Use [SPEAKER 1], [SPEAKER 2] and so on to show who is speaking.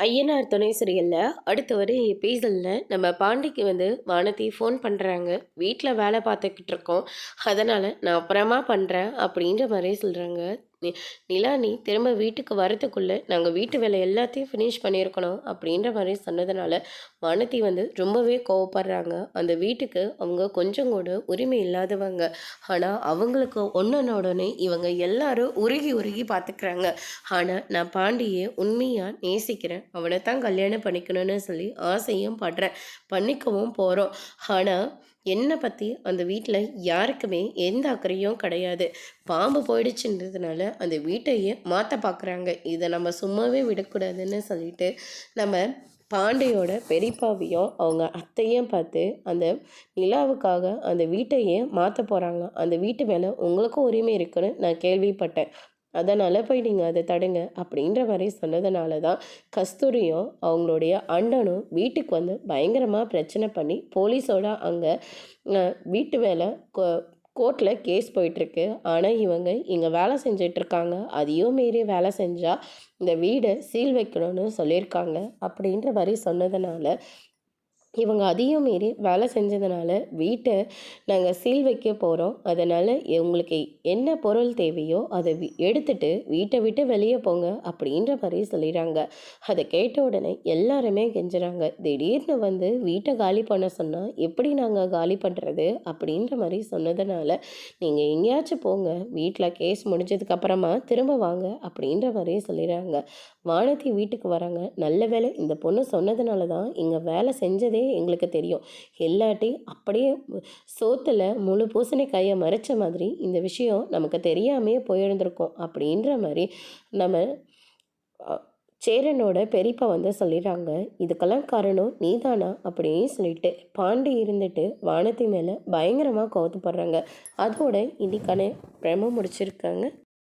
[SPEAKER 1] ஐயனார் துணை சீரியல்ல அடுத்து வர எபிசோட்ல நம்ம பாண்டிக்கு வானதி ஃபோன் பண்ணுறாங்க. வீட்டில் வேலை பார்த்துக்கிட்டு இருக்கோம், அதனால் நான் அப்புறமா பண்ணுறேன் அப்படின்ற மாதிரி சொல்கிறாங்க. நி நிலா நீ திரும்ப வீட்டுக்கு வரத்துக்குள்ளே நாங்கள் வீட்டு வேலை எல்லாத்தையும் ஃபினிஷ் பண்ணியிருக்கணும் அப்படின்ற மாதிரி சொன்னதுனால வானதி ரொம்பவே கோவப்படுறாங்க. அந்த வீட்டுக்கு அவங்க கொஞ்சம் கூட உரிமை இல்லாதவங்க, ஆனால் அவங்களுக்கு ஒன்றுனோடனே இவங்க எல்லாரும் உருகி உருகி பார்த்துக்கிறாங்க. ஆனால் நான் பாண்டியை உண்மையாக நேசிக்கிறேன், அவனை தான் கல்யாணம் பண்ணிக்கணும்னு சொல்லி ஆசையும் படுறேன், பண்ணிக்கவும் போகிறோம். ஆனால் என்னை பற்றி அந்த வீட்டில் யாருக்குமே எந்த அக்கறையும் கிடையாது. பாம்பு போயிடுச்சுன்றதுனால அந்த வீட்டையே மாற்ற பார்க்குறாங்க. இதை நம்ம சும்மாவே விடக்கூடாதுன்னு சொல்லிட்டு நம்ம பாண்டியோட பெரியப்பாவையும் அவங்க அத்தையும் பார்த்து அந்த நிலாவுக்காக அந்த வீட்டையே மாற்ற போகிறாங்க. அந்த வீட்டு மேலே உங்களுக்கும் உரிமை இருக்குன்னு நான் கேள்விப்பட்டேன், அதனால் போய் நீங்கள் அதை தடுங்க அப்படின்ற மாதிரி சொன்னதுனால தான் கஸ்தூரியும் அவங்களுடைய அண்ணனும் வீட்டுக்கு பயங்கரமாக பிரச்சனை பண்ணி போலீஸோட அங்கே வீட்டு வேலை கோர்ட்டில் கேஸ் போயிட்டுருக்கு. ஆனால் இவங்க இங்கே வேலை செஞ்சிட்ருக்காங்க, அதையும் மீறி வேலை செஞ்சால் இந்த வீடை சீல் வைக்கணும்னு சொல்லியிருக்காங்க அப்படின்ற மாதிரி சொன்னதுனால இவங்க அதையும் மீறி வேலை செஞ்சதுனால வீட்டை நாங்கள் சீல் வைக்க போகிறோம். அதனால் உங்களுக்கு என்ன பொருள் தேவையோ அதை எடுத்துகிட்டு வீட்டை விட்டு வெளியே போங்க அப்படின்ற மாதிரி சொல்லிடுறாங்க. அதை கேட்ட உடனே எல்லாருமே கெஞ்சுறாங்க. திடீர்னு வீட்டை காலி பண்ண சொன்னால் எப்படி நாங்கள் காலி பண்ணுறது அப்படின்ற மாதிரி சொன்னதுனால நீங்கள் எங்கேயாச்சும் போங்க, வீட்டில் கேஸ் முடிஞ்சதுக்கப்புறமா திரும்ப வாங்க அப்படின்ற மாதிரி சொல்லிடுறாங்க. வானதி வீட்டுக்கு வராங்க. நல்ல வேலை இந்த பொண்ணு சொன்னதுனால தான் இங்கே வேலை செஞ்சதே எங்களுக்கு தெரியும், இல்லாட்டி அப்படியே சோத்தில் முழு பூசணிக்காயை மறைச்ச மாதிரி இந்த விஷயம் நமக்கு தெரியாமே போயிருந்திருக்கோம் அப்படின்ற மாதிரி நம்ம சேரனோட பெரியப்பா சொல்லிடுறாங்க. இதுக்கெல்லாம் காரணம் நீதானா அப்படின்னு சொல்லிட்டு பாண்டி இருந்துட்டு வானதி மேலே பயங்கரமாக கோவப்படுறாங்க. அதோட இன்னைக்கான பிரம முடிச்சிருக்காங்க.